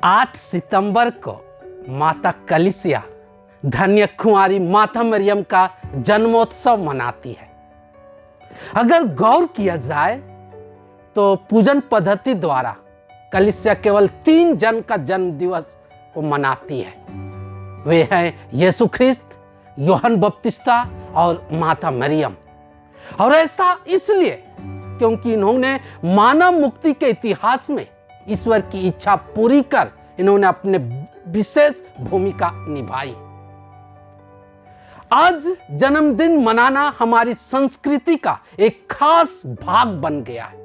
8 सितंबर को माता कलीसिया धन्य कुंवारी माता मरियम का जन्मोत्सव मनाती है। अगर गौर किया जाए तो पूजन पद्धति द्वारा कलीसिया केवल 3 जन का जन्म दिवस को मनाती है। वे हैं यीशु ख्रिस्त, यूहन्ना बपतिस्ता और माता मरियम। और ऐसा इसलिए क्योंकि इन्होंने मानव मुक्ति के इतिहास में ईश्वर की इच्छा पूरी कर इन्होंने अपने विशेष भूमिका निभाई। आज जन्मदिन मनाना हमारी संस्कृति का एक खास भाग बन गया है।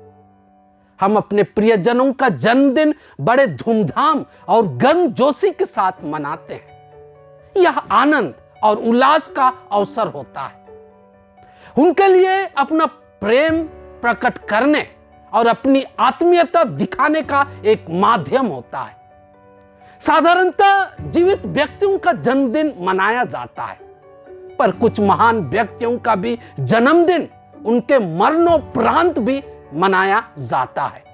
हम अपने प्रियजनों का जन्मदिन बड़े धूमधाम और गर्मजोशी के साथ मनाते हैं। यह आनंद और उल्लास का अवसर होता है। उनके लिए अपना प्रेम प्रकट करने और अपनी आत्मीयता दिखाने का एक माध्यम होता है। साधारणतः जीवित व्यक्तियों का जन्मदिन मनाया जाता है, पर कुछ महान व्यक्तियों का भी जन्मदिन उनके मरणोपरांत भी मनाया जाता है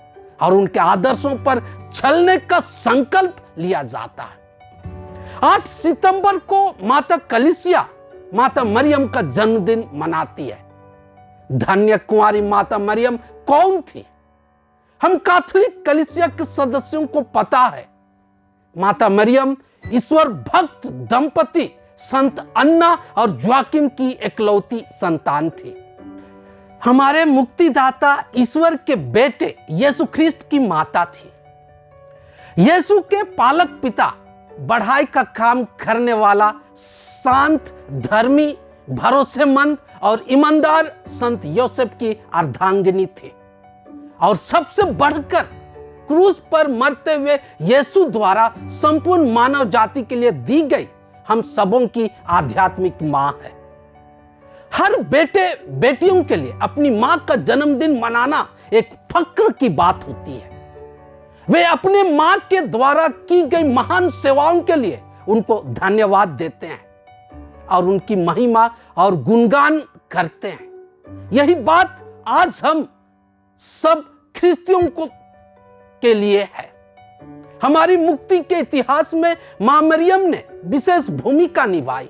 और उनके आदर्शों पर चलने का संकल्प लिया जाता है। 8 सितंबर को माता कलीसिया माता मरियम का जन्मदिन मनाती है। धन्य कुंवारी माता मरियम कौन थी? हम कैथोलिक कलीसिया के सदस्यों को पता है, माता मरियम ईश्वर भक्त दंपति संत अन्ना और जोआकिम की एकलौती संतान थी। हमारे मुक्तिदाता ईश्वर के बेटे यीशु ख्रिस्त की माता थी। यीशु के पालक पिता बढ़ाई का काम करने वाला शांत, धर्मी, भरोसेमंद और ईमानदार संत योसेफ की अर्धांगिनी थे। और सबसे बढ़कर क्रूस पर मरते हुए यीशु द्वारा संपूर्ण मानव जाति के लिए दी गई हम सबों की आध्यात्मिक मां है। हर बेटे बेटियों के लिए अपनी मां का जन्मदिन मनाना एक फक्र की बात होती है। वे अपने मां के द्वारा की गई महान सेवाओं के लिए उनको धन्यवाद देते हैं और उनकी महिमा और गुणगान करते हैं। यही बात आज हम सब ख्रिस्तियों के लिए है। हमारी मुक्ति के इतिहास में मां मरियम ने विशेष भूमिका निभाई।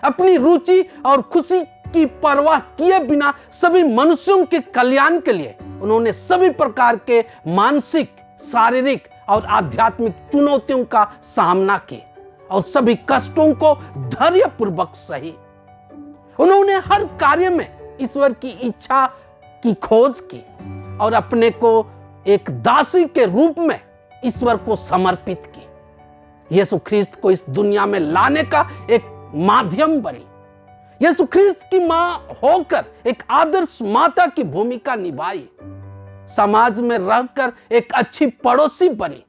अपनी रुचि और खुशी की परवाह किए बिना सभी मनुष्यों के कल्याण के लिए उन्होंने सभी प्रकार के मानसिक, शारीरिक और आध्यात्मिक चुनौतियों का सामना किया और सभी कष्टों को धैर्यपूर्वक सही। उन्होंने हर कार्य में ईश्वर की इच्छा की खोज की और अपने को एक दासी के रूप में ईश्वर को समर्पित की। यीशु ख्रिस्त को इस दुनिया में लाने का एक माध्यम बनी। यीशु ख्रिस्त की मां होकर एक आदर्श माता की भूमिका निभाई। समाज में रहकर एक अच्छी पड़ोसी बनी।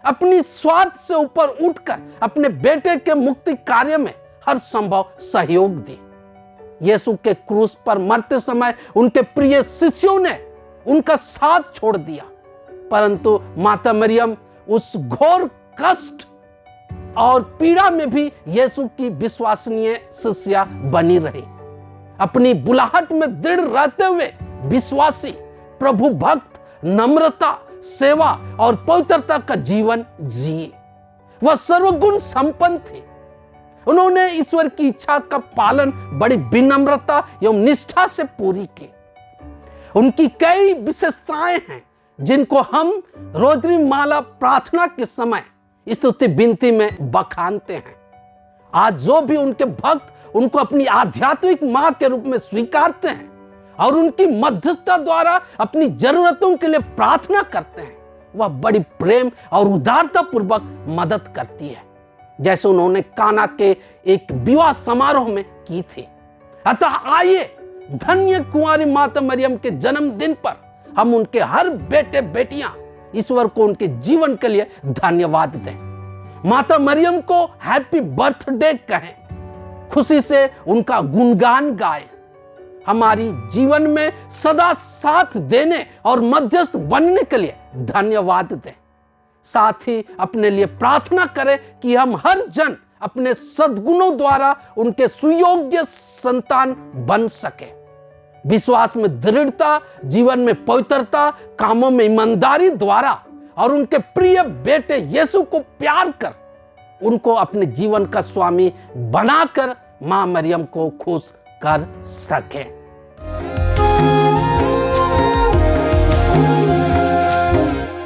अपनी स्वार्थ से ऊपर उठकर अपने बेटे के मुक्ति कार्य में हर संभव सहयोग दी। यीशु के क्रूस पर मरते समय उनके प्रिय शिष्यों ने उनका साथ छोड़ दिया, परंतु माता मरियम उस घोर कष्ट और पीड़ा में भी यीशु की विश्वसनीय शिष्या बनी रही। अपनी बुलाहट में दृढ़ रहते हुए विश्वासी, प्रभु भक्त, नम्रता, सेवा और पवित्रता का जीवन जिए। वह सर्वगुण संपन्न थे। उन्होंने ईश्वर की इच्छा का पालन बड़ी विनम्रता एवं निष्ठा से पूरी की। उनकी कई विशेषताएं हैं जिनको हम रोजरी माला प्रार्थना के समय स्तुति विनती में बखानते हैं। आज जो भी उनके भक्त उनको अपनी आध्यात्मिक मां के रूप में स्वीकारते हैं और उनकी मध्यस्थता द्वारा अपनी जरूरतों के लिए प्रार्थना करते हैं, वह बड़ी प्रेम और उदारता पूर्वक मदद करती है, जैसे उन्होंने काना के एक विवाह समारोह में की थी। अतः आइए धन्य कुंवारी माता मरियम के जन्मदिन पर हम उनके हर बेटे बेटियां ईश्वर को उनके जीवन के लिए धन्यवाद दें। माता मरियम को हैप्पी बर्थडे कहें, खुशी से उनका गुणगान गाएं। हमारी जीवन में सदा साथ देने और मध्यस्थ बनने के लिए धन्यवाद दें। साथ ही अपने लिए प्रार्थना करें कि हम हर जन अपने सद्गुणों द्वारा उनके सुयोग्य संतान बन सके। विश्वास में दृढ़ता, जीवन में पवित्रता, कामों में ईमानदारी द्वारा और उनके प्रिय बेटे यीशु को प्यार कर उनको अपने जीवन का स्वामी बनाकर मां मरियम को खुश कर सके।